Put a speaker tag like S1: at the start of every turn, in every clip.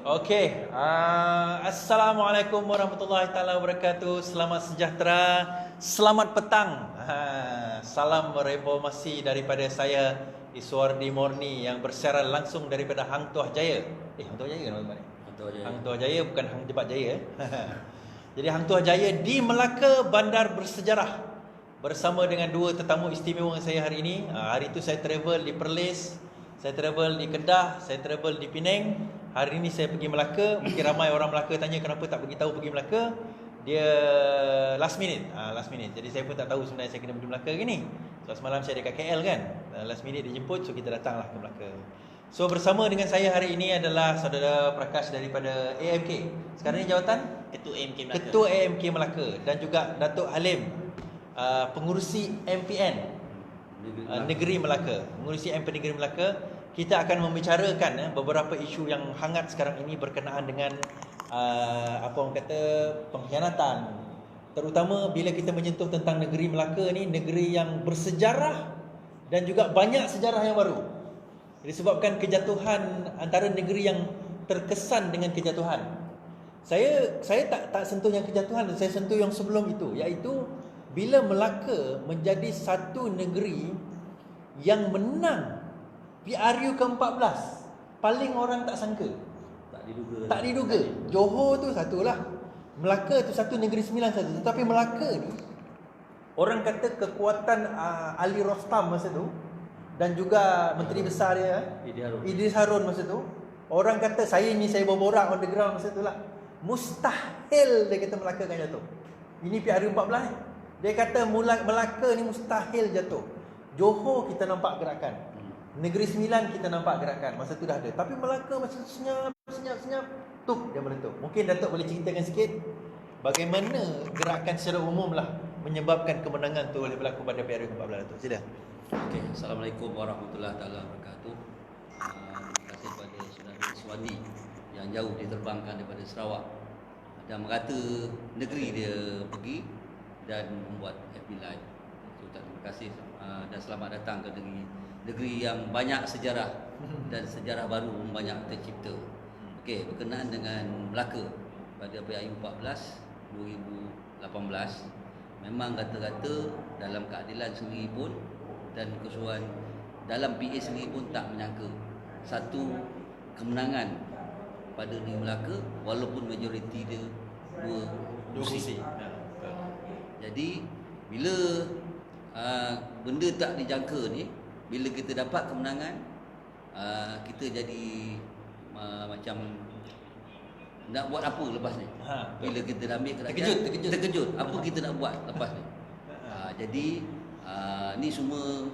S1: Okey, Assalamualaikum warahmatullahi taala wabarakatuh. Selamat sejahtera, selamat petang. Salam reformasi daripada saya Iswardi Morni yang bersiaran langsung daripada Hang Tuah Jaya. Hang Tuah Jaya nama ni? Hang Tuah Jaya bukan Hang Jebat Jaya. Jadi Hang Tuah Jaya di Melaka, bandar bersejarah. Bersama dengan dua tetamu istimewa saya hari ini. Hari itu saya travel di Perlis, saya travel di Kedah, saya travel di Penang. Hari ini saya pergi Melaka. Mungkin ramai orang Melaka tanya kenapa tak beritahu pergi Melaka. Dia last minute. Jadi saya pun tak tahu sebenarnya saya kena pergi Melaka ke ni. So semalam saya dekat KL kan. Last minute dia jemput, so kita datanglah ke Melaka. So bersama dengan saya hari ini adalah saudara Prakash daripada AMK. Sekarang ni jawatan
S2: Ketua AMK Melaka.
S1: Ketua AMK Melaka, dan juga Datuk Halim, pengurusi MPN Negeri Melaka. Pengurusi MPN Negeri Melaka. Kita akan membicarakan beberapa isu yang hangat sekarang ini berkenaan dengan apa orang kata pengkhianatan. Terutama bila kita menyentuh tentang negeri Melaka ni, negeri yang bersejarah dan juga banyak sejarah yang baru. Disebabkan kejatuhan antara negeri yang terkesan dengan kejatuhan. Saya tak sentuh yang kejatuhan, saya sentuh yang sebelum itu, iaitu bila Melaka menjadi satu negeri yang menang PRU ke-14. Paling orang tak sangka, tak diduga. Johor tu satulah, Melaka tu satu, Negeri Sembilan satu. Tetapi Melaka ni, orang kata kekuatan Ali Rostam masa tu, dan juga Menteri Besar dia Idris Harun masa tu. Orang kata, saya berborak on the ground masa tu lah, mustahil dia kata Melaka akan jatuh. Ini PRU 14 ni. Dia kata Melaka ni mustahil jatuh. Johor kita nampak gerakan, Negeri Sembilan kita nampak gerakan, masa tu dah ada. Tapi Melaka masih senyap, tuk dia meletup. Mungkin Datuk boleh ceritakan sikit bagaimana gerakan secara umum lah menyebabkan kemenangan tu boleh berlaku pada PRU ke-14, Datuk. Sila.
S3: Okey, Assalamualaikum warahmatullahi taala wabarakatuh. Terima kasih kepada saudara Iswandi yang jauh diterbangkan daripada Sarawak dan merata negeri dia pergi dan membuat FB Live. Terima kasih dan selamat datang ke negeri yang banyak sejarah dan sejarah baru banyak tercipta. Okey, berkenaan dengan Melaka pada PRU 14 2018, memang kata-kata dalam keadilan sendiri pun dan keseluruhan dalam PA sendiri pun tak menyangka satu kemenangan pada negeri Melaka walaupun majoriti dia dua kursi. Jadi bila benda tak dijangka ni, bila kita dapat kemenangan, kita jadi macam nak buat apa lepas ni. Bila kita dah ambil kerajaan, terkejut apa kita nak buat lepas ni. Jadi ni semua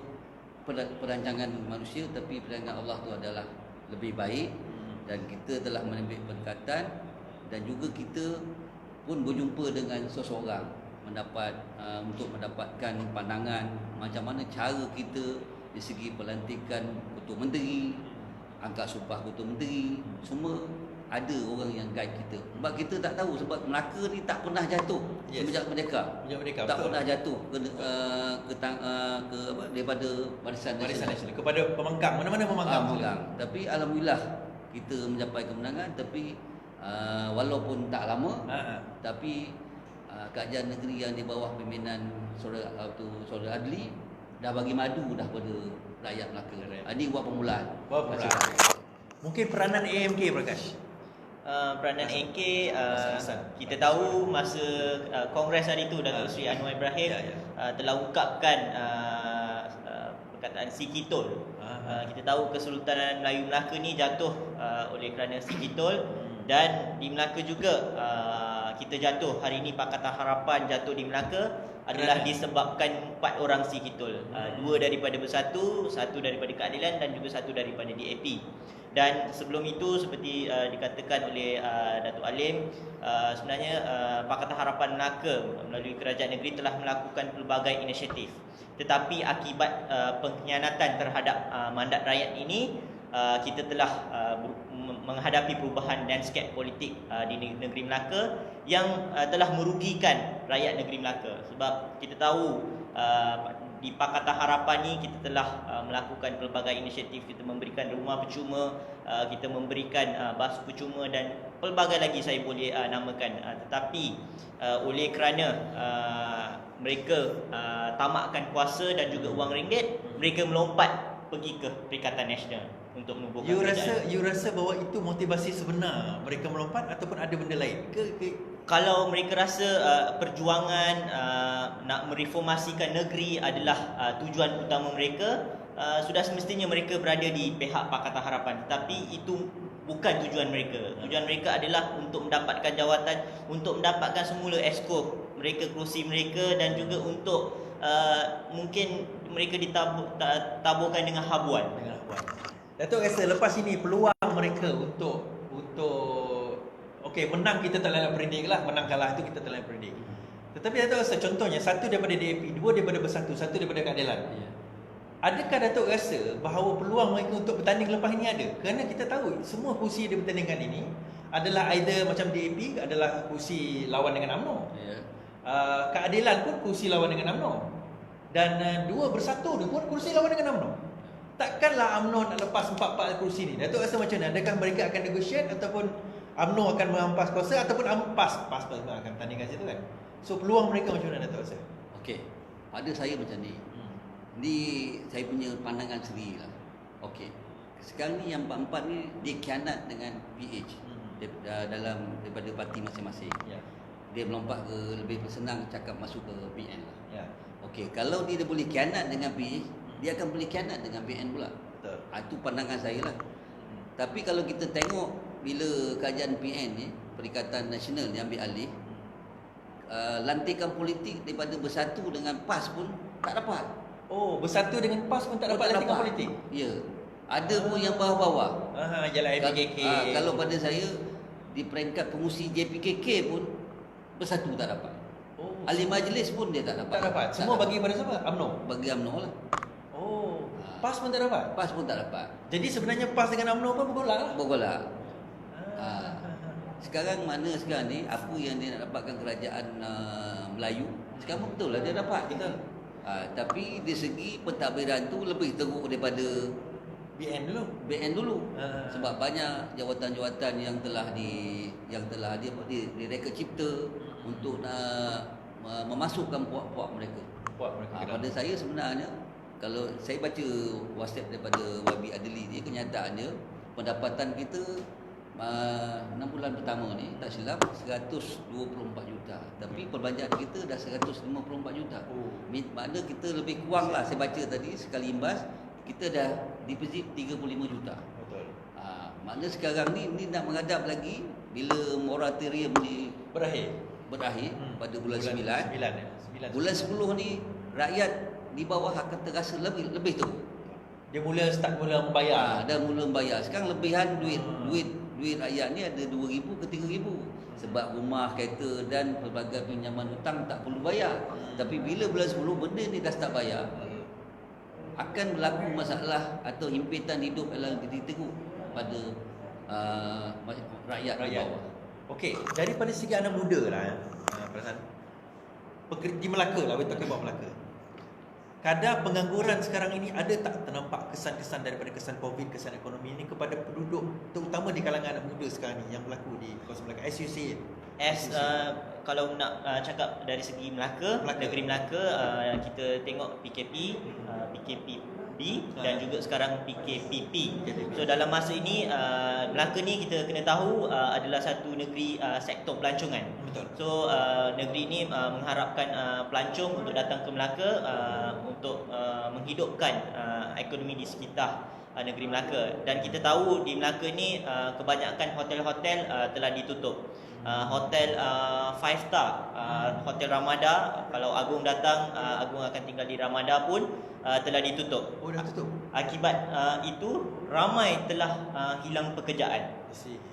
S3: perancangan manusia, tapi perancangan Allah tu adalah lebih baik. Dan kita telah mengambil pendekatan, dan juga kita pun berjumpa dengan seseorang untuk mendapatkan pandangan macam mana cara kita dari segi pelantikan Ketua Menteri, angkat sumpah Ketua Menteri, semua ada orang yang guide kita. Sebab kita tak tahu, sebab Melaka ni tak pernah jatuh sejak merdeka. Tak pernah jatuh daripada Barisan Nasional
S1: kepada pembangkang, mana-mana pembangkang.
S3: Tapi alhamdulillah kita mencapai kemenangan. Tapi walaupun tak lama, tapi kerajaan negeri yang di bawah pimpinan Saudara Adli dah bagi madu dah pada rakyat Melaka. Ini buat permulaan.
S1: Mungkin peranan AMK, Prakash.
S2: Peranan AMK, kita tahu masa Kongres hari itu Datuk Seri Anwar Ibrahim telah ungkapkan perkataan Sikitol. Kita tahu Kesultanan Melayu Melaka ni jatuh oleh kerana Sikitol, dan di Melaka juga kita jatuh hari ini. Pakatan Harapan jatuh di Melaka adalah disebabkan 4 orang Sikitol, 2 daripada Bersatu, 1 daripada Keadilan, dan juga 1 daripada DAP. Dan sebelum itu, seperti dikatakan oleh Datuk Halim, sebenarnya Pakatan Harapan Melaka melalui kerajaan negeri telah melakukan pelbagai inisiatif. Tetapi akibat pengkhianatan terhadap mandat rakyat ini, kita telah menghadapi perubahan landscape politik di negeri Melaka yang telah merugikan rakyat negeri Melaka. Sebab kita tahu di Pakatan Harapan ni kita telah melakukan pelbagai inisiatif. Kita memberikan rumah percuma, kita memberikan basuh percuma dan pelbagai lagi saya boleh namakan. Tetapi oleh kerana mereka tamakkan kuasa dan juga wang ringgit, mereka melompat pergi ke Perikatan Nasional untuk menubuhkan kerajaan.
S1: You rasa bahawa itu motivasi sebenar mereka melompat ataupun ada benda lain?
S2: Kalau mereka rasa perjuangan nak mereformasikan negeri adalah tujuan utama mereka, sudah semestinya mereka berada di pihak Pakatan Harapan. Tapi itu bukan tujuan mereka. Tujuan mereka adalah untuk mendapatkan jawatan, untuk mendapatkan semula esko mereka, kerusi mereka, dan juga untuk mungkin mereka ditaburkan dengan habuan.
S1: Datuk rasa lepas ini peluang mereka untuk okey, menang kita tak layak predik lah, menang kalah itu kita tak layak predik. Tetapi Datuk rasa contohnya satu daripada DAP, dua daripada Bersatu, satu daripada Keadilan. Adakah Datuk rasa bahawa peluang mereka untuk bertanding lepas ini ada? Kerana kita tahu semua kursi dia bertandingkan ini adalah either macam DAP adalah kursi lawan dengan UMNO. Keadilan pun kursi lawan dengan UMNO. Dan dua Bersatu dia pun kursi lawan dengan UMNO. Takkanlah UMNO nak lepas 4 kursi ni. Datuk rasa macam mana? Adakah mereka akan negotiate ataupun UMNO akan merampas kuasa ataupun PAS akan tandingkan situ kan? So peluang mereka macam mana Datuk rasa?
S3: Okey, pada saya macam ni. Ni saya punya pandangan sendiri lah. Okey, sekarang ni yang empat-empat ni dia khianat dengan PH dalam daripada parti masing-masing. Dia melompat ke, lebih senang cakap masuk ke PN lah. Okey, kalau dia boleh khianat dengan PH, dia akan boleh khianat dengan PN pula.
S1: Betul.
S3: Itu pandangan saya lah. Tapi kalau kita tengok bila kerajaan PN ni, Perikatan Nasional ni ambil alih, lantikan politik daripada Bersatu dengan PAS pun tak dapat.
S1: Oh, Bersatu dengan PAS pun tak dapat lantikan politik?
S3: Ya. Ada pun yang bawah-bawah.
S1: Jalan MPKK.
S3: Kalau pada saya, di peringkat pengurusi JPKK pun Bersatu tak dapat. Ahli majlis pun dia tak dapat.
S1: Tak dapat. Semua bagi pada siapa? UMNO.
S3: Bagi UMNO lah.
S1: Oh, PAS pun tak dapat.
S3: PAS pun tak dapat.
S1: Jadi sebenarnya PAS dengan UMNO pun bergolak lah.
S3: Bergolak. Sekarang mana sekarang ni apa yang dia nak dapatkan kerajaan Melayu, sekarang betul lah dia dapat.
S1: Betul.
S3: Tapi di segi pentadbiran tu lebih teruk daripada BN dulu. Sebab banyak jawatan-jawatan yang telah direka cipta untuk nak memasukkan puak-puak mereka. Pada saya sebenarnya, kalau saya baca WhatsApp daripada Wabi Adli ni, kenyataannya pendapatan kita 6 bulan pertama ni tak silap 124 juta. Tapi perbelanjaan kita dah 154 juta. Maknanya kita lebih kurang lah, saya baca tadi sekali imbas kita dah deposit 35 juta.
S1: Betul.
S3: Maknanya sekarang ni nak menghadap lagi bila moratorium ni berakhir pada bulan 9. Bulan 10 ni rakyat di bawah akan terasa lebih teruk.
S1: Dia mula membayar.
S3: Dah mula membayar. Sekarang lebihan duit rakyat ni ada 2,000 ke 3,000. Sebab rumah, kereta dan pelbagai pinjaman hutang tak perlu bayar. Tapi bila bulan 10 benda ni dah start bayar, akan berlaku masalah atau himpitan hidup yang lebih teruk pada rakyat di bawah.
S1: Okey, daripada segi anak muda lah, perasaan di Melaka lah, we're talking about Melaka. Kadar pengangguran sekarang ini ada tak ternampak kesan-kesan daripada kesan COVID, kesan ekonomi ini kepada penduduk, terutama di kalangan anak muda sekarang ni yang berlaku di kawasan Melaka, as you see it?
S2: Kalau nak cakap dari segi Melaka. Negeri Melaka, kita tengok PKP, PKPB dan juga sekarang PKPP. So dalam masa ini Melaka ni kita kena tahu adalah satu negeri sektor pelancongan.
S1: Betul.
S2: So negeri ini mengharapkan pelancong untuk datang ke Melaka untuk menghidupkan ekonomi di sekitar negeri Melaka. Dan kita tahu di Melaka ni kebanyakan hotel-hotel telah ditutup. Hotel 5 star, Hotel Ramada, kalau Agung datang, Agung akan tinggal di Ramada pun telah ditutup.
S1: Oh, dah tutup.
S2: Akibat itu ramai telah hilang pekerjaan.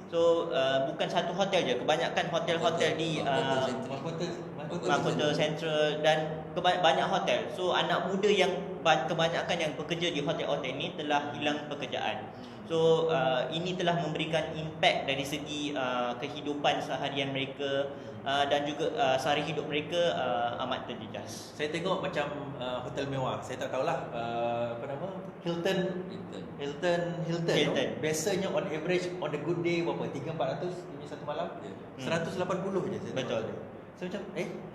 S2: So bukan satu hotel je, kebanyakan hotel-hotel di Mahkota Central dan banyak hotel. So anak muda yang kebanyakan yang bekerja di hotel-hotel ini telah hilang pekerjaan. So ini telah memberikan impak dari segi kehidupan seharian mereka, dan juga sara hidup mereka amat terjejas.
S1: Saya tengok macam hotel mewah. Saya tak tahulah apa nama? Hilton.
S2: Hilton.
S1: Biasanya on average on a good day berapa? 300-400 punya satu malam. 180 je saya tengok.
S2: Betul.
S1: So macam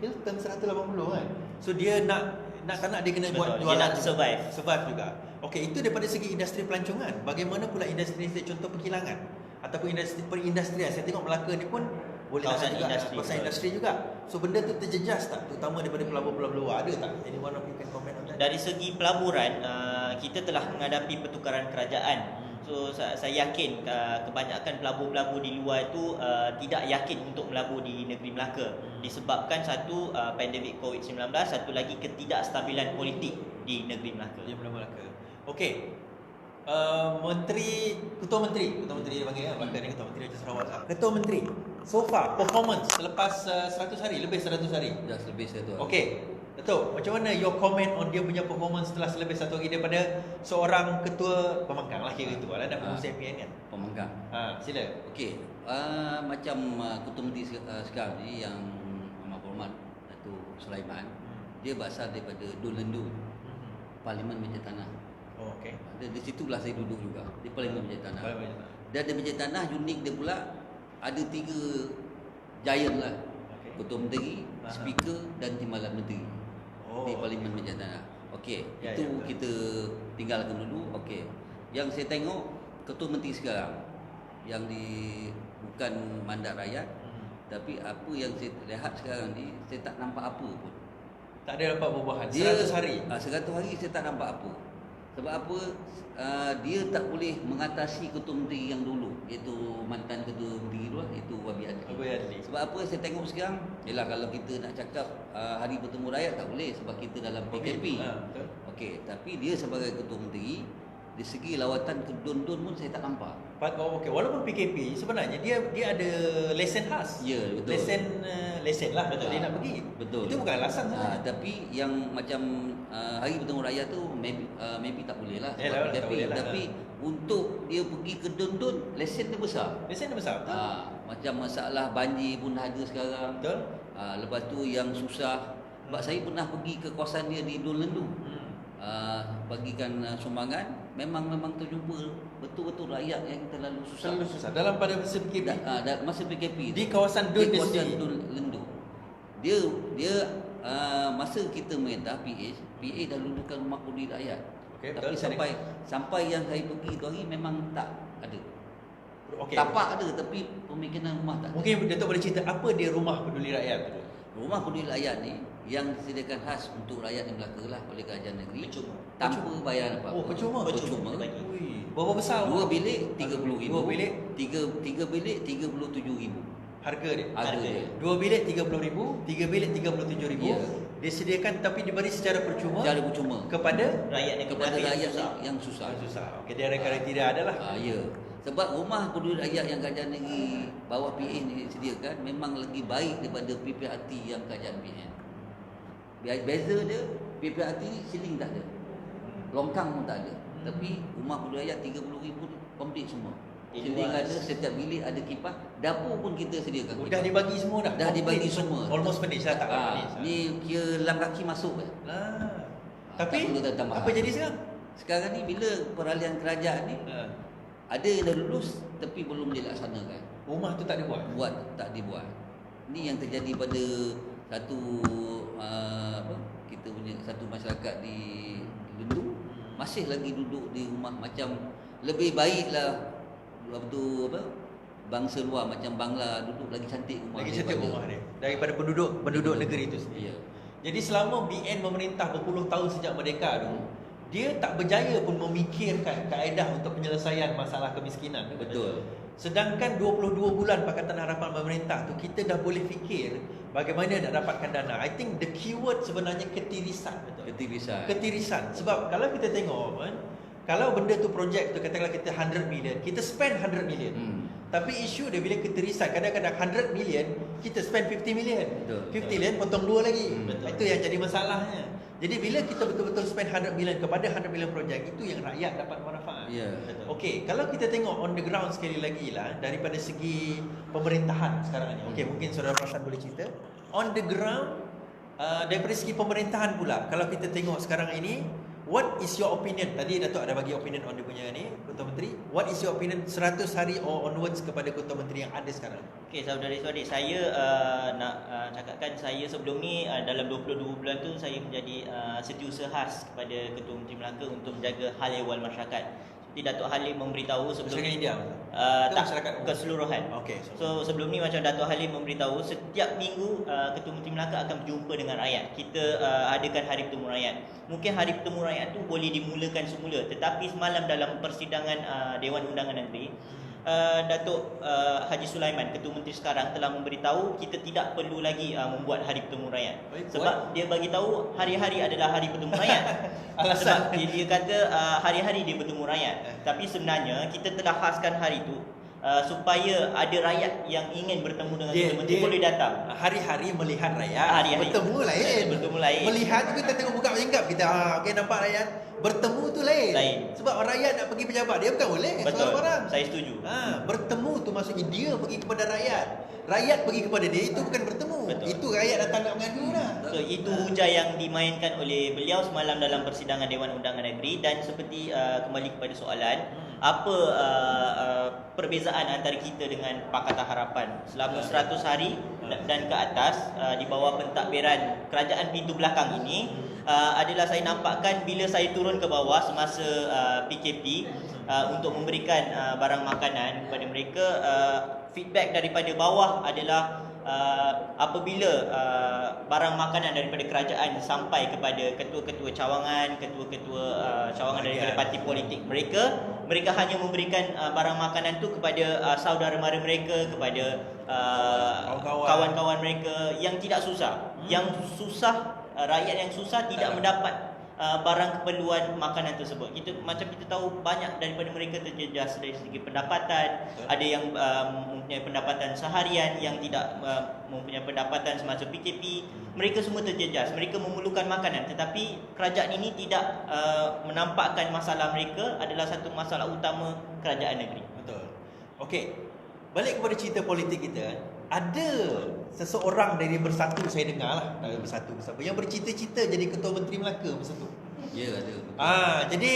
S1: Hilton 180 kan. So dia nak tak nak dia kena buat
S2: Betul. Dia
S1: jualan
S2: nak
S1: juga.
S2: survive
S1: juga. Okey, itu daripada segi industri pelancongan. Bagaimana pula industri contoh perkilangan ataupun industri perindustrian. Saya tengok Melaka ni pun boleh
S2: Kawasan
S1: tahan juga
S2: industri,
S1: kawasan
S2: betul.
S1: industri juga. So benda tu terjejas tak, terutama daripada pelabuhan-pelabuhan luar, ada tak? Anyone of you can comment on that?
S2: Dari segi pelaburan, kita telah menghadapi pertukaran kerajaan. So saya yakin kebanyakan pelabur-pelabur di luar itu tidak yakin untuk melabur di negeri Melaka disebabkan satu pandemik COVID-19, satu lagi ketidakstabilan politik di negeri Melaka.
S1: Dia Melaka. Okey. Ketua Menteri dia panggil kan, Melaka ni Ketua Menteri Raja Sarawak lah. Ketua Menteri, so far performance selepas 100 hari, lebih 100 hari.
S3: Dah lebih satu.
S1: Okey. Datuk, macam mana your comment on dia punya performance setelah lebih 1 hari daripada seorang ketua pemangkang lah kira itu lah, dan pengurusi MPN kan?
S3: Pemangkang.
S1: Sila.
S3: Okey, macam Ketua Menteri sekarang ni yang Amat Berhormat Datuk Sulaiman, dia berasal daripada Dun Lendu, Parlimen Meja Tanah.
S1: Oh, okey.
S3: Di situlah saya duduk juga, di Parlimen Meja Tanah.
S1: Parlimen Meja Tanah.
S3: Dan di Meja Tanah unik dia pula ada 3 giant lah.
S1: Okey.
S3: Ketua Menteri, Speaker dan Timbalan Menteri di Parlimen Meja Tanah. Okey,
S1: Ya,
S3: itu
S1: ya, betul.
S3: kita tinggalkan dulu. Okey. Yang saya tengok Ketua Menteri sekarang yang bukan mandat rakyat, tapi apa yang saya lihat sekarang ni, saya tak nampak apa pun.
S1: Tak ada dapat perubahan.
S3: Dia
S1: 100 hari.
S3: 100 hari saya tak nampak apa. Sebab apa? Dia tak boleh mengatasi Ketua Menteri yang dulu, iaitu mantan Ketua Menteri dulu, iaitu Wabi Adli.
S1: Wabi Adli.
S3: Sebab apa saya tengok sekarang? Yalah, kalau kita nak cakap hari bertemu rakyat tak boleh sebab kita dalam PKP.
S1: Betul.
S3: Okey, tapi dia sebagai Ketua Menteri, dari segi lawatan ke Dun-Dun pun saya tak nampak.
S1: Okey, walaupun PKP sebenarnya dia ada lesen khas.
S3: Ya, betul.
S1: Lesen lah betul dia nak pergi.
S3: Betul.
S1: Itu bukan alasan sebenarnya.
S3: Tapi yang macam hari bertemu rakyat tu maybe tak boleh lah.
S1: Yalah, tak boleh lah.
S3: Tapi untuk dia pergi ke Dun-Dun, lesen dia besar.
S1: Lesen dia besar. Betul.
S3: Macam masalah banjir pun ada sekarang.
S1: Betul.
S3: Lepas tu yang susah, sebab saya pernah pergi ke kawasan dia di Dun Lendu. Bagikan sumbangan, memang terjumpa betul-betul rakyat yang terlalu susah.
S1: Terlalu susah. Dalam pada masa PKP.
S3: Masa PKP
S1: Di kawasan Dun
S3: di
S1: dia
S3: kawasan
S1: sendiri.
S3: Dun Lendu. Dia masa kita merintah PA dah lulukan rumah kuli rakyat.
S1: Okey,
S3: Tapi
S1: betul.
S3: sampai yang saya pergi tu hari memang tak ada.
S1: Okey.
S3: Tapak ada tapi pemikiran rumah tak ada.
S1: Mungkin Datuk boleh cerita apa dia rumah peduli rakyat tu?
S3: Rumah kuli rakyat ni yang disediakan khas untuk rakyat di Melaka lah oleh kerajaan negeri,
S2: Percuma.
S3: tanpa bayar apa-apa.
S1: Oh, percuma.
S3: Percuma.
S2: Dia bagi.
S1: Ui, berapa besar?
S3: 2 bilik 30,000.
S1: Dua bilik?
S3: 3 bilik 37,000.
S1: Harga dia.
S3: Harga
S2: Harga.
S3: dia.
S1: 2 bilik 30,000, 3 bilik 37,000.
S3: Ya.
S1: Disediakan tapi diberi secara percuma
S3: Secara percuma
S1: kepada
S2: Rakyat yang
S3: kepada
S2: kena
S3: rakyat
S2: susah.
S3: yang susah.
S1: susah. Okey, dia ada kriteria adalah.
S3: Ya. Sebab rumah peduli rakyat yang kerajaan negeri bawah PA ni sediakan memang lagi baik daripada PPRT yang kerajaan PN. Beza dia, PPRT ni siling tak ada, longkang pun tak ada. Tapi rumah peduli rakyat 30,000 komplit semua. Siling
S2: Luas.
S3: ada, setiap bilik ada kipas, dapur pun kita sediakan.
S1: Dah dibagi semua dah.
S3: Dah dibagi
S1: Complete.
S3: semua.
S1: Almost finish lah, tak finish.
S3: Ni kira lam kaki masuk kan.
S1: Lah.
S3: Tak
S1: Tapi
S3: perlu tambahan.
S1: apa jadi sekarang?
S3: Sekarang ni bila peralihan kerajaan ni, ada yang dah lulus tapi belum dilaksanakan.
S1: Rumah tu tak dibuat.
S3: Tak dibuat. Ni yang terjadi pada satu kita punya satu masyarakat di Lendu masih lagi duduk di rumah macam lebih baiklah waktu bangsa luar macam Bangla duduk lagi cantik rumah
S1: Lagi cantik
S3: daripada-
S1: rumah dia daripada penduduk negeri itu sendiri.
S3: Ya.
S1: Jadi selama BN memerintah berpuluh tahun sejak merdeka tu, dia tak berjaya pun memikirkan kaedah untuk penyelesaian masalah kemiskinan.
S3: Betul.
S1: Sedangkan 22 bulan Pakatan Harapan memerintah tu, kita dah boleh fikir bagaimana nak dapatkan dana. I think the keyword sebenarnya ketirisan. Betul.
S3: Ketirisan.
S1: Ketirisan. Sebab kalau kita tengok kan, kalau benda tu projek tu katakanlah kita 100 million, kita spend 100 million. Tapi isu dia bila ketirisan, kadang-kadang 100 million kita spend 50 million.
S3: Betul.
S1: 50 million potong 2 lagi.
S2: Betul.
S1: Itu yang jadi masalahnya. Jadi bila kita betul-betul spend 100 million kepada 100 million projek, itu yang rakyat dapat manfaat.
S3: Ya.
S2: Betul.
S1: Okey, kalau kita tengok on the ground sekali lagi lah, daripada segi pemerintahan sekarang ni. Okey, mungkin Saudara Prasan boleh cerita. On the ground, daripada segi pemerintahan pula, kalau kita tengok sekarang ini, what is your opinion? Tadi Datuk ada bagi opinion on dia punya ni, Ketua Menteri. What is your opinion 100 hari or onwards kepada Ketua Menteri yang ada sekarang?
S2: Okey, saudara-saudari, saya nak cakapkan saya sebelum ni dalam 22 bulan tu saya menjadi setiausaha khas kepada Ketua Menteri Melaka untuk menjaga hal ehwal masyarakat. Seperti Datuk Halim memberitahu sebelum
S1: Masyarakat
S2: ni,
S1: India?
S2: tak,
S1: masyarakat umum?
S2: keseluruhan.
S1: Okey.
S2: So sebelum ni macam Datuk Halim memberitahu setiap minggu Ketua Menteri Melaka akan berjumpa dengan rakyat. Kita adakan hari bertemu rakyat. Mungkin hari bertemu rakyat tu boleh dimulakan semula, tetapi semalam dalam persidangan Dewan Undangan Negeri, Datuk Haji Sulaiman, Ketua Menteri sekarang, telah memberitahu kita tidak perlu lagi membuat hari bertemu rakyat. Sebab dia bagi tahu hari-hari adalah hari bertemu rakyat.
S1: Alasan?
S2: Sebab dia kata hari-hari dia bertemu rakyat. Tapi sebenarnya kita telah khaskan hari itu supaya ada rakyat yang ingin bertemu dengan Ketua Menteri boleh datang.
S1: Hari-hari melihat rakyat.
S2: Hari-hari.
S1: Bertemu lain.
S2: Bertemu lain.
S1: Melihat tu kita tengok buka cakap kita okey nampak rakyat. Bertemu tu lain. Sebab rakyat nak pergi pejabat dia bukan boleh.
S2: Betul.
S1: Orang.
S2: Saya setuju.
S1: Bertemu tu maksudnya dia pergi kepada rakyat. Rakyat pergi kepada dia, itu bukan bertemu.
S2: Betul.
S1: Itu rakyat datang nak mengadu dah.
S2: So itu hujah yang dimainkan oleh beliau semalam dalam persidangan Dewan Undangan Negeri. Dan seperti kembali kepada soalan, apa perbezaan antara kita dengan Pakatan Harapan selama 100 hari dan ke atas di bawah pentadbiran kerajaan pintu belakang ini, adalah saya nampakkan bila saya turun ke bawah semasa PKP untuk memberikan barang makanan kepada mereka, feedback daripada bawah adalah apabila barang makanan daripada kerajaan sampai kepada ketua-ketua cawangan, ketua-ketua cawangan daripada parti politik mereka hanya memberikan barang makanan tu kepada saudara mara mereka, kepada kawan-kawan mereka yang tidak susah. Yang susah, rakyat yang susah tidak mendapat barang keperluan makanan tersebut. Macam kita tahu banyak daripada mereka terjejas dari segi pendapatan. Ada yang mempunyai pendapatan seharian, yang tidak mempunyai pendapatan semasa PKP. Mereka semua terjejas. Mereka memerlukan makanan, tetapi kerajaan ini tidak menampakkan masalah mereka adalah satu masalah utama kerajaan negeri.
S1: Betul. Okey. Balik kepada cerita politik kita, ada seseorang dari Bersatu, saya dengar lah dari Bersatu yang bercita-cita jadi Ketua Menteri Melaka Bersatu.
S3: Ya, ada.
S1: Jadi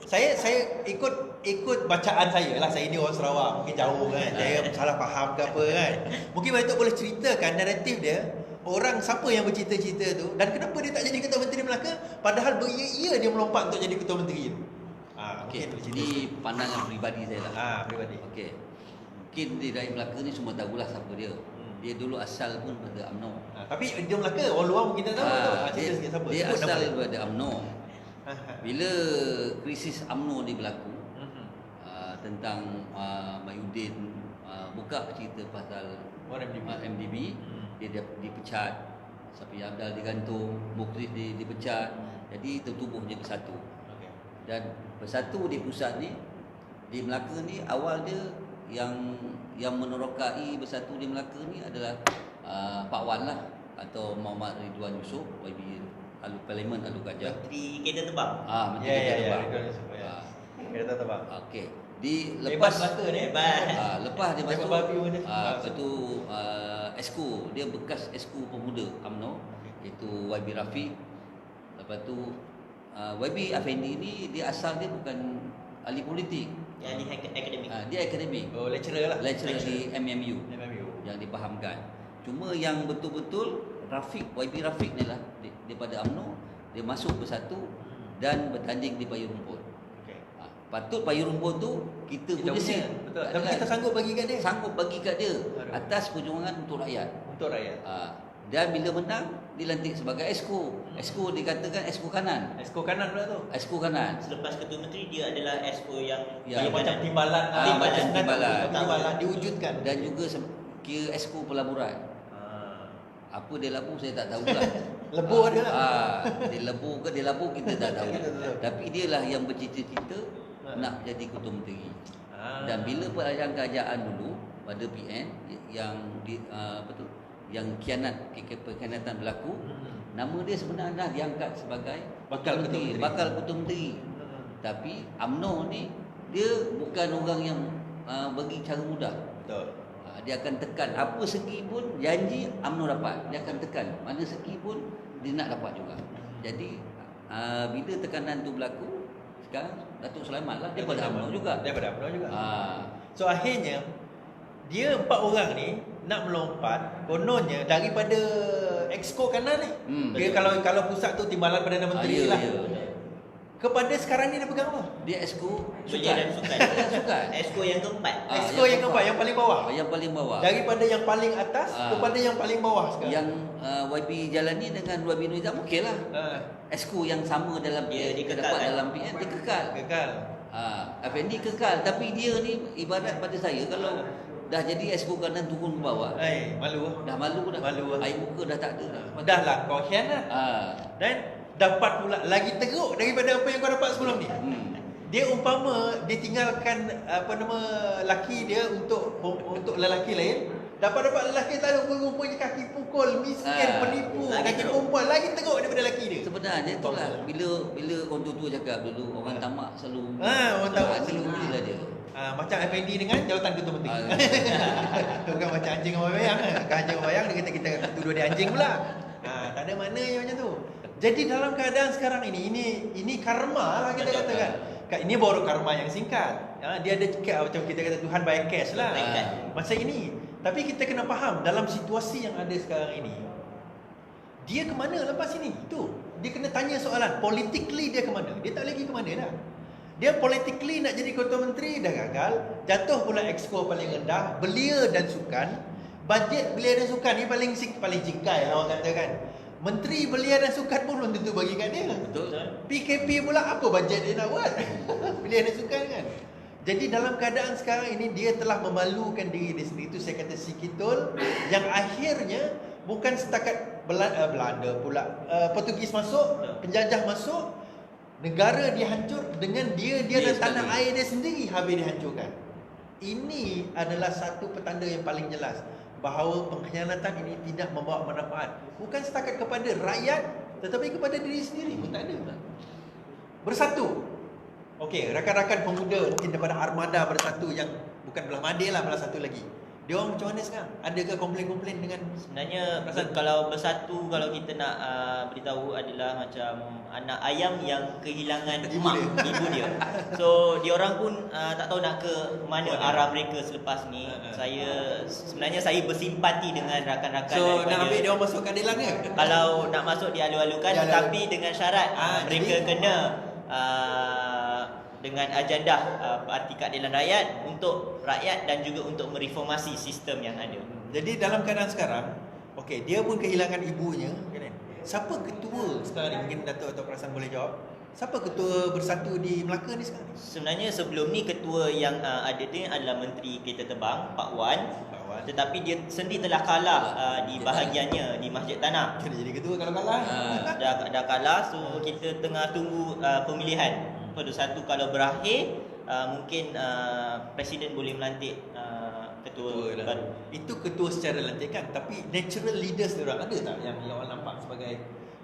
S1: saya ikut bacaan saya lah. Saya ni orang Sarawak, mungkin jauh kan. Saya salah faham ke apa kan. Mungkin Datuk boleh ceritakan naratif dia, orang siapa yang bercita-cita tu dan kenapa dia tak jadi Ketua Menteri Melaka padahal beria-ia dia melompat untuk jadi Ketua Menteri tu.
S3: Okey, ini pandangan peribadi saya lah.
S1: Pribadi.
S3: Okey. Mungkin di rakyat Melaka ni semua tahulah siapa dia. Dia dulu asal pun pada UMNO.
S1: Tapi dia Melaka, orang luar mungkin tak tahu tu. Cerita sikit siapa.
S3: Dia
S1: Sebut nama
S3: asal
S1: dia.
S3: daripada UMNO. Bila krisis UMNO ni berlaku, tentang Mahyudin buka cerita pasal MDB, dia dipecat, Safi Abdal digantung, Mukris dipecat. Jadi tertubuhnya Bersatu. Dan Bersatu di pusat ni, di Melaka ni awal dia yang menerokai Bersatu di Melaka ni adalah Pak Wan lah, atau Muhammad Ridwan Yusof, YB Parlimen Alu Gajah.
S2: Menteri Kereta Terbang.
S3: Menteri Kereta Terbang.
S1: Kereta terbang.
S3: Okey. Lepas
S1: Melaka ni.
S3: lepas dia masuk,
S1: babi pun dia.
S3: lepas tu Esko, dia bekas Esko Pemuda UMNO, iaitu YB Rafiq. Lepas tu YB Afendi ni dia asal dia bukan ahli politik.
S2: Yang di akademik.
S3: Dia akademik.
S1: Oh, lecturer lah.
S3: Lecturer di MMU
S1: MMU.
S3: yang dipahamkan. Cuma yang betul-betul YB Rafiq ni lah daripada UMNO, dia masuk Bersatu dan bertanding di payung rumput. Patut payung rumput tu kita punya seat.
S1: Betul. Tapi kita sanggup bagi kat dia.
S3: Sanggup bagi kat dia atas perjuangan untuk rakyat.
S1: Untuk rakyat.
S3: Dan bila menang dilantik sebagai Esko. Esko dikatakan Esko kanan.
S1: Esko kanan pula tu.
S3: Esko kanan.
S2: Selepas Ketua Menteri dia adalah Esko yang
S1: Yang macam timbalan.
S3: macam timbalan.
S1: Diwujudkan.
S3: Dan juga kira Esko pelaburan. Apa dia labur saya tak tahulah.
S1: Lebur dia lah.
S3: Dia lebur ke dia labur kita tak tahu. Tapi dialah yang bercita-cita nak jadi Ketua Menteri. Dan bila perayaan kerajaan dulu pada PN yang yang khianatan berlaku, nama dia sebenarnya diangkat sebagai
S1: Bakal Ketua Menteri.
S3: bakal Ketua Menteri. Tapi UMNO ni dia bukan orang yang bagi cara mudah.
S1: Betul.
S3: Dia akan tekan apa segi pun janji UMNO dapat. Dia akan tekan mana segi pun dia nak dapat juga. Jadi bila tekanan tu berlaku, sekarang Datuk Sulaiman lah daripada UMNO juga.
S1: Daripada UMNO juga.
S3: Ah,
S1: So akhirnya dia 4 orang ni nak melompat kononnya daripada exco kanan ni. Dia kalau pusat tu timbalan Perdana Menteri lah. Kepada sekarang ni dia pegang apa?
S3: Dia exco
S2: Belia dan sukan.
S3: sukan.
S2: Exco yang keempat.
S1: Exco yang keempat, yang paling bawah.
S3: Yang paling bawah.
S1: Daripada yang paling atas kepada yang paling bawah sekarang.
S3: Yang YB jalani dengan YB Nur Hizam okey lah. Exco yang sama dalam
S2: Dia
S3: PN,
S2: dikekalkan.
S3: dapat dalam PN dia kekal.
S1: Kekal.
S3: Effendi kekal, tapi dia ni ibarat pada saya kalau dah jadi exco kanan turun ke bawah,
S1: Malu.
S3: dah malu dah.
S1: Malu.
S3: Air muka dah tak ada dah.
S1: Dah lah kau khianat. Dan dapat pula lagi teruk daripada apa yang kau dapat sebelum ni. Dia umpama dia tinggalkan laki dia untuk lelaki lain, dapat lelaki tak ada rupa-rupanya kaki pukul, miskin, penipu, kaki perempuan lagi teruk daripada lelaki dia.
S3: Sebenarnya itulah bila orang tua cakap dulu orang tamak selalu
S1: Orang tamak
S3: selalu belilah dia.
S1: Macam Effendi dengan jawatan Ketua Menteri. Bukan macam anjing dengan wayang. Kan anjing dengan wayang dia kata kita tuduh dia anjing pula. Tak ada mana yang macam tu. Jadi dalam keadaan sekarang ini karma lah kita katakan. Ini baru karma yang singkat. Dia ada macam kita kata Tuhan by cash lah. Macam ini. Tapi kita kena faham dalam situasi yang ada sekarang ini, dia ke mana lepas ini? Tu. Dia kena tanya soalan, politically dia ke mana? Dia tak lagi ke mana dah. Dia politically nak jadi Ketua Menteri dah gagal, jatuh pula exco paling rendah, belia dan sukan. Bajet belia dan sukan ni paling cikai lah orang katakan. Menteri belia dan sukan pun belum tentu bagi kat dia.
S3: Betul.
S1: PKP pula apa bajet dia nak buat? Belia dan sukan kan. Jadi dalam keadaan sekarang ini dia telah memalukan diri dia sendiri. Itu saya kata Sikitul yang akhirnya bukan setakat Belanda pula, Portugis masuk, penjajah masuk, negara dihancur dengan dia dan tanah air dia sendiri habis dihancurkan. Ini adalah satu petanda yang paling jelas bahawa pengkhianatan ini tidak membawa manfaat, bukan setakat kepada rakyat tetapi kepada diri sendiri pun tak ada. Bersatu. Okey, rakan-rakan pemuda mungkin daripada Armada Bersatu yang bukan belah Madin lah, belah satu lagi. Dia orang macam mana sekarang? Adakah komplain-komplain dengan
S2: sebenarnya kalau bersatu, kalau kita nak beritahu adalah macam anak ayam yang kehilangan
S1: Ibu
S2: mak,
S1: dia.
S2: ibu dia. So diorang pun tak tahu nak ke mana arah mereka selepas ni. Sebenarnya saya bersimpati dengan rakan-rakan
S1: So
S2: daripada,
S1: nak ambil dia orang masuk keadilan ke?
S2: kalau nak masuk dialu-alukan, tetapi dengan syarat mereka kena dengan agendah Parti Keadilan Rakyat untuk rakyat dan juga untuk mereformasi sistem yang ada.
S1: Jadi dalam keadaan sekarang, okey, dia pun kehilangan ibunya, kan? Siapa ketua sekarang ni? Mungkin Datuk atau Perasan boleh jawab. Siapa ketua Bersatu di Melaka ni sekarang ni?
S2: Sebenarnya sebelum ni ketua yang ada ni adalah Menteri Kereta Terbang Pak Wan. Tetapi dia sendiri telah kalah di bahagiannya di Masjid Tanah.
S1: Kena jadi ketua kalau kalah.
S2: Dah kalah, so kita tengah tunggu pemilihan. Pada satu kalau berakhir mungkin Presiden boleh melantik ketua baru.
S1: Itu ketua secara lantikan, tapi natural leaders dia orang ada tak yang orang nampak sebagai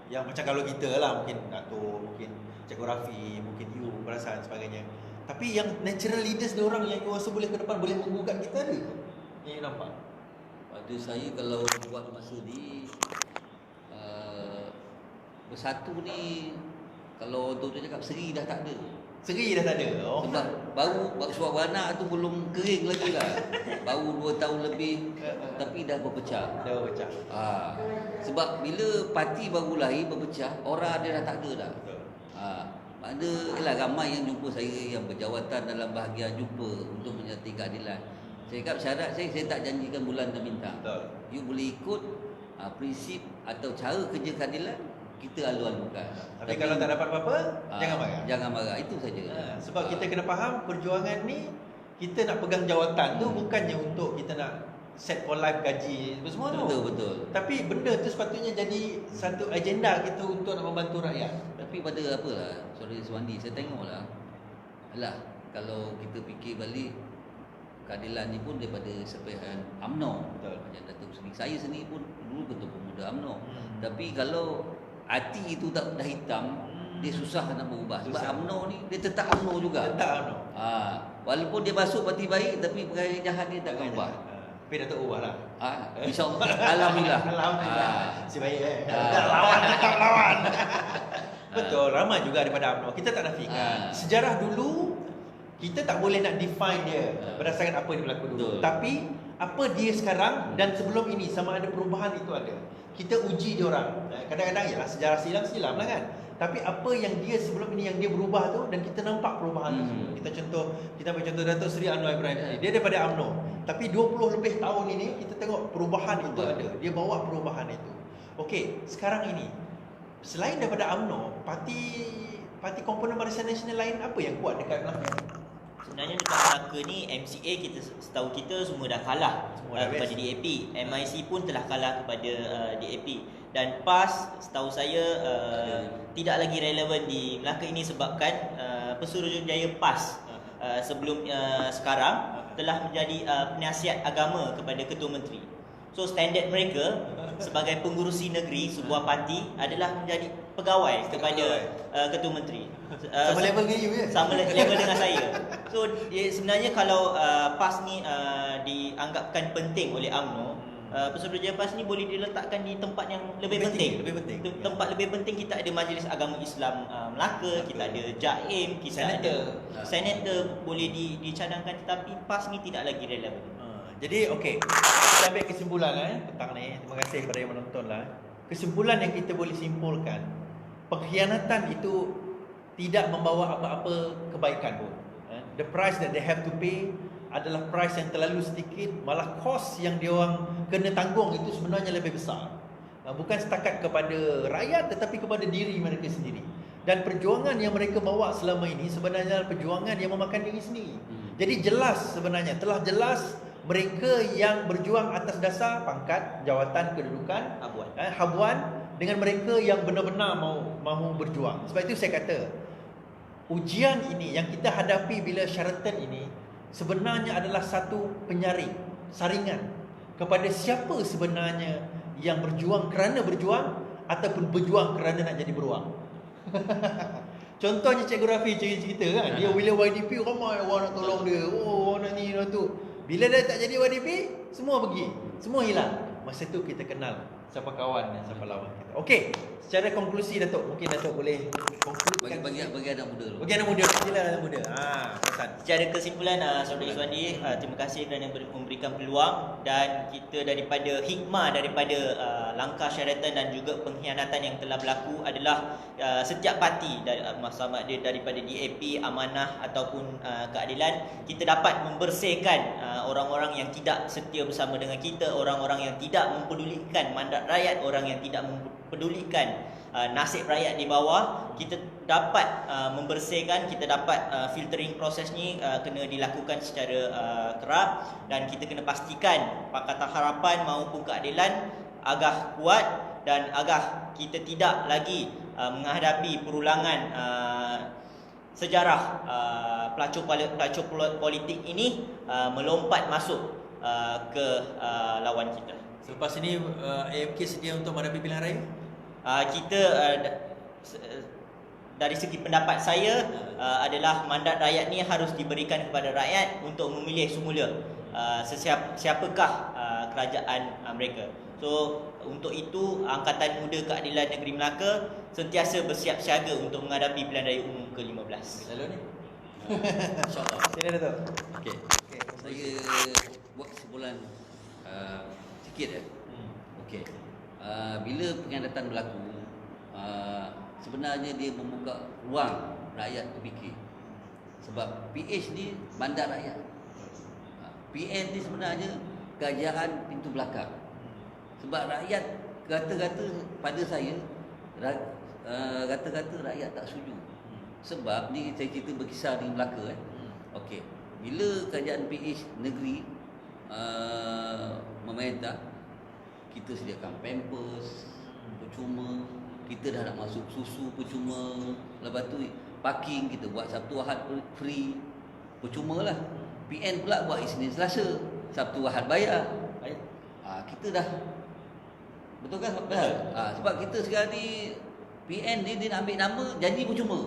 S1: yang macam kalau kita lah, mungkin Dato', mungkin Cikgu Rafi, mungkin you, Perasan sebagainya. Tapi yang natural leaders dia orang yang you rasa boleh ke depan, boleh menggugat kita ada ke? Yang you nampak?
S3: Pada saya kalau buat masa ni Bersatu ni kalau tu cakap seri dah tak ada.
S1: Seri dah tak ada.
S3: Sebab baru suara beranak tu belum kering lagi lah. Baru 2 tahun lebih tapi dah berpecah.
S1: Dah pecah.
S3: Sebab bila parti baru lahir berpecah, orang dia dah tak ada dah. Ada ialah ramai yang jumpa saya yang berjawatan dalam bahagian jumpa untuk menyertai keadilan. Saya cakap syarat saya tak janjikan bulan dan bintang.
S1: Betul.
S3: You boleh ikut prinsip atau cara kerja keadilan, kita alu-alukan.
S1: Tapi kalau tak dapat apa-apa, jangan marah.
S3: Jangan marah, itu saja.
S1: Sebab kita kena faham perjuangan ni, kita nak pegang jawatan tu bukannya untuk kita nak set for life gaji semua tu.
S3: Betul.
S1: Tapi benda tu sepatutnya jadi satu agenda kita untuk nak membantu rakyat.
S3: Tapi pada apalah, sorry Suwandi, saya tengoklah. Alah, kalau kita fikir balik, keadilan ni pun daripada sepihan UMNO.
S1: Betul.
S3: Macam Datuk Seri, saya sendiri pun dulu ketua pemuda UMNO. Tapi kalau hati itu dah hitam, dia susah nak berubah. Sebab
S1: Susah.
S3: UMNO ni dia tetap UMNO juga.
S1: Tak no.
S3: Walaupun dia masuk parti baik, tapi perkara jahat dia tak akan ubah.
S1: Tapi Datuk ubah lah.
S3: InsyaAllah. Alhamdulillah.
S1: Alhamdulillah. Si baik tak lawan cakap lawan. Betul, ramai juga daripada UMNO. Kita tak nafikan. Sejarah dulu kita tak boleh nak define dia berdasarkan apa yang berlaku dulu.
S3: Betul.
S1: Tapi apa dia sekarang dan sebelum ini, sama ada perubahan itu ada. Kita uji dia orang. Kadang-kadang yalah sejarah silam lah kan. Tapi apa yang dia sebelum ini yang dia berubah tu, dan kita nampak perubahan tu. Kita ambil contoh Datuk Seri Anwar Ibrahim tadi. Dia daripada UMNO. Tapi 20 lebih tahun ini kita tengok perubahan itu ada. Dia bawa perubahan itu. Okey, sekarang ini selain daripada UMNO, parti komponen Barisan Nasional lain apa yang kuat dekat Melaka?
S2: Sebenarnya dekat Melaka ni MCA kita setahu kita semua dah kalah kepada DAP. MIC pun telah kalah kepada DAP. Dan PAS setahu saya tidak lagi relevan di Melaka ini sebabkan Pesuruhjaya PAS sebelum sekarang telah menjadi penasihat agama kepada Ketua Menteri. So standard mereka sebagai pengurusi negeri sebuah parti adalah menjadi pegawai kepada Ketua Menteri.
S1: Sama level dengan you ya?
S2: Sama level dengan saya. So dia sebenarnya kalau PAS ni dianggapkan penting oleh UMNO, Pesuruhjaya PAS ni boleh diletakkan di tempat yang lebih penting. Tempat lebih penting kita ada Majlis Agama Islam Melaka, kita ada JAIM, kita ada Senator boleh dicadangkan, tetapi PAS ni tidak lagi relevan.
S1: Jadi okey, kita ambil kesimpulan petang ni. Terima kasih kepada yang menonton lah. Kesimpulan yang kita boleh simpulkan, pengkhianatan itu tidak membawa apa-apa kebaikan pun. The price that they have to pay adalah price yang terlalu sedikit, malah kos yang dia orang kena tanggung itu sebenarnya lebih besar. Bukan setakat kepada rakyat tetapi kepada diri mereka sendiri. Dan perjuangan yang mereka bawa selama ini sebenarnya adalah perjuangan yang memakan diri sendiri. Jadi jelas sebenarnya, telah jelas mereka yang berjuang atas dasar pangkat, jawatan, kedudukan, habuan dengan mereka yang benar-benar mahu berjuang. Sebab itu saya kata, ujian ini yang kita hadapi bila Sheraton ini sebenarnya adalah satu penyaring, saringan kepada siapa sebenarnya yang berjuang kerana berjuang ataupun berjuang kerana nak jadi beruang. Contohnya Cikgu Rafi cerita kan, dia bila YDP ramai orang nak tolong dia, orang nak ni nak tu. Bila dah tak jadi YDP, semua pergi, semua hilang. Masa tu kita kenal siapa kawan dan siapa lawan kita. Okey, secara konklusi Datuk, mungkin Datuk boleh konklusikan
S3: Bagi anak muda dulu.
S1: bagi anak muda, sila anak muda. Pesan.
S2: Secara kesimpulan Saudara Iswandi, terima kasih kerana memberikan peluang, dan kita daripada hikmah daripada langkah Sheraton dan juga pengkhianatan yang telah berlaku adalah setiap parti sama ada daripada DAP, Amanah ataupun Keadilan, kita dapat membersihkan orang-orang yang tidak setia bersama dengan kita, orang-orang yang tidak mempedulikan mandat rakyat, orang yang tidak mempedulikan nasib rakyat di bawah. Kita dapat membersihkan, kita dapat filtering proses ni kena dilakukan secara kerap, dan kita kena pastikan Pakatan Harapan maupun Keadilan agak kuat, dan agak kita tidak lagi menghadapi perulangan sejarah pelacur politik ini melompat masuk ke lawan kita.
S1: Selepas ini AMK sedia untuk menghadapi pilihan raya?
S2: Kita dari segi pendapat saya adalah mandat rakyat ni harus diberikan kepada rakyat untuk memilih semula siapakah kerajaan mereka. So untuk itu Angkatan Muda Keadilan Negeri Melaka sentiasa bersiap siaga untuk menghadapi pilihan raya umum ke-15.
S1: Lalu ni.
S3: InsyaAllah.
S1: Sini Datuk.
S3: Okey. Saya buat kesimpulan sikit ya. Okey. Bila pengkhianatan berlaku, sebenarnya dia membuka ruang rakyat berfikir. Sebab PH ni bandar rakyat. PN ni sebenarnya kerajaan pintu belakang. Sebab rakyat kata-kata pada saya, kata-kata rakyat tak setuju. Sebab ni saya cerita berkisar di Melaka Okey. Bila kerajaan PH negeri memerintah, kita sediakan pampers percuma, kita dah nak masuk susu percuma, lepas tu parking kita buat Sabtu Ahad free percuma lah. PN pula buat Isnin Selasa, Sabtu Ahad bayar. Kita dah betul kan? Sebab kita sekarang ni PN ni dia nak ambil nama, janji percuma.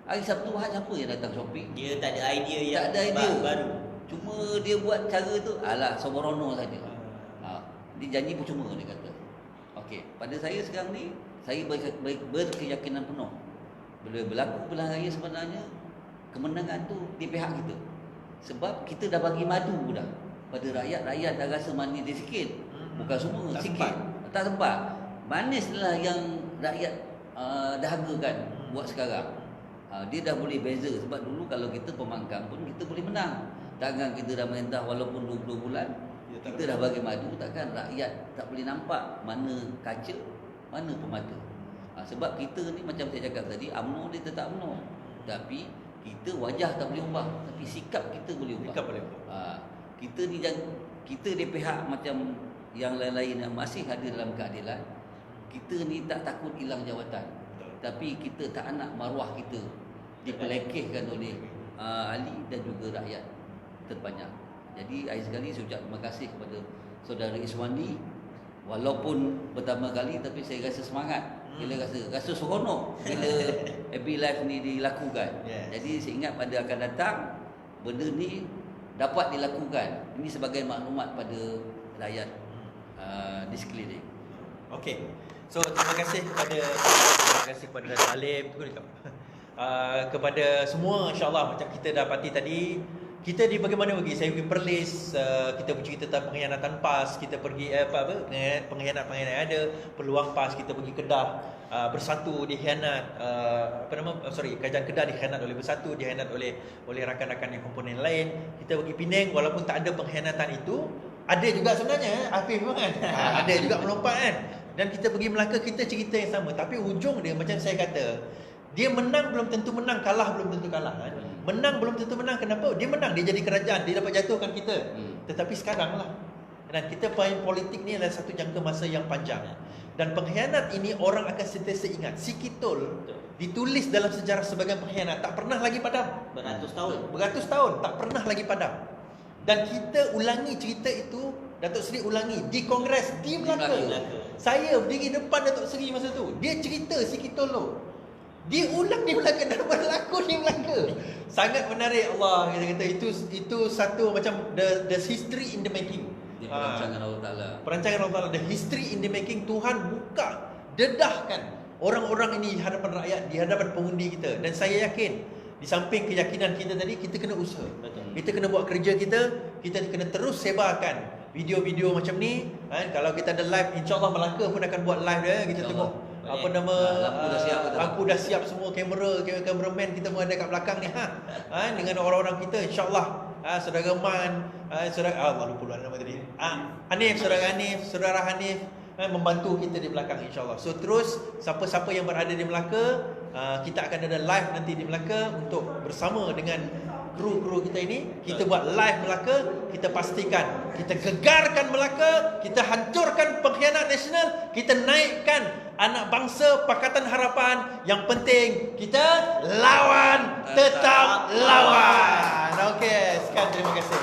S3: Hari Sabtu Ahad siapa yang datang shopping?
S2: Dia tak ada idea yang
S3: Tak ada idea.
S2: baru.
S3: Cuma dia buat cara tu, alah sembrono saja. Dia janji percuma dia kata. Okey, pada saya sekarang ni, saya berkeyakinan penuh. Bila berlaku pilihan raya sebenarnya, kemenangan tu di pihak kita. Sebab kita dah bagi madu dah pada rakyat. Rakyat dah rasa manis dia sikit. Bukan semua,
S1: Tak
S3: sikit. Tak sempat. Manislah yang rakyat dahagakan buat sekarang. Dia dah boleh beza. Sebab dulu kalau kita pemangkang pun kita boleh menang. Takkan kita dah merintah walaupun 20 bulan, kita dah bagi madu, takkan rakyat tak boleh nampak mana kaca, mana pemata. Sebab kita ni macam saya cakap tadi, UMNO dia tetap UMNO. Tapi kita wajah tak boleh ubah, tapi sikap kita boleh ubah.
S1: Sikap boleh ubah.
S3: Kita ni kita di pihak macam yang lain-lain yang masih ada dalam keadilan. Kita ni tak takut hilang jawatan. Tapi kita tak nak maruah kita dipelekehkan oleh ahli dan juga rakyat terbanyak. Jadi akhir sekali saya ucap terima kasih kepada saudara Iswandi. Walaupun pertama kali, tapi saya rasa semangat. Bila rasa seronok bila AB Live ni dilakukan. Jadi saya ingat pada akan datang benda ni dapat dilakukan. Ini sebagai maklumat pada rakyat di sekeliling.
S1: Okey. So terima kasih kepada Salim, kepada semua, insya-Allah macam kita dapati tadi, kita di bagaimana bagi saya pergi Perlis, kita bercerita tentang pengkhianatan PAS, kita pergi pengkhianat yang ada, peluang PAS, kita pergi Kedah, Bersatu dikhianat, Kerajaan Kedah dikhianat oleh Bersatu, dikhianat oleh rakan-rakan yang komponen lain. Kita pergi Penang, walaupun tak ada pengkhianatan itu, ada juga sebenarnya Afif kan. Ada juga melompat kan. Dan kita pergi Melaka, kita cerita yang sama. Tapi ujung dia macam saya kata, dia menang belum tentu menang, kalah belum tentu kalah kan? Menang belum tentu menang. Kenapa? Dia menang, dia jadi kerajaan, dia dapat jatuhkan kita. Tetapi sekarang lah, dan kita main politik ni adalah satu jangka masa yang panjang. Dan pengkhianat ini orang akan sentiasa ingat. Si Kitol ditulis dalam sejarah sebagai pengkhianat, tak pernah lagi padam. Beratus tahun tak pernah lagi padam. Dan kita ulangi cerita itu, Datuk Seri ulangi di Kongres di Melaka. Saya berdiri depan Datuk Seri masa tu, dia cerita si Kitol tu, dia ulang di Melaka dan berlaku di Melaka. Sangat menarik. Allah, kita kata itu satu macam the history in the making.
S3: Perancangan Allah Ta'ala.
S1: Perancangan Allah Ta'ala, the history in the making. Tuhan buka, dedahkan orang-orang ini di hadapan rakyat, di hadapan pengundi kita. Dan saya yakin, di samping keyakinan kita tadi, kita kena usaha. Kita kena buat kerja kita kena terus sebarkan video-video macam ni kan. Kalau kita ada live, insya-Allah Melaka pun akan buat live dia. Kita tengok apa nama, lampu dah siap semua, kameraman kita pun ada kat belakang ni dengan orang-orang kita, insya-Allah. Saudara Man, Allah lupa nama tadi. Hanif, saudara Hanif membantu kita di belakang, insya-Allah. So terus siapa-siapa yang berada di Melaka, kita akan ada live nanti di Melaka untuk bersama dengan kru-kru kita ini. Kita buat live Melaka, kita pastikan kita gegarkan Melaka, kita hancurkan pengkhianat nasional, kita naikkan anak bangsa Pakatan Harapan. Yang penting kita lawan, tetap lawan. Okey, sekian, terima kasih.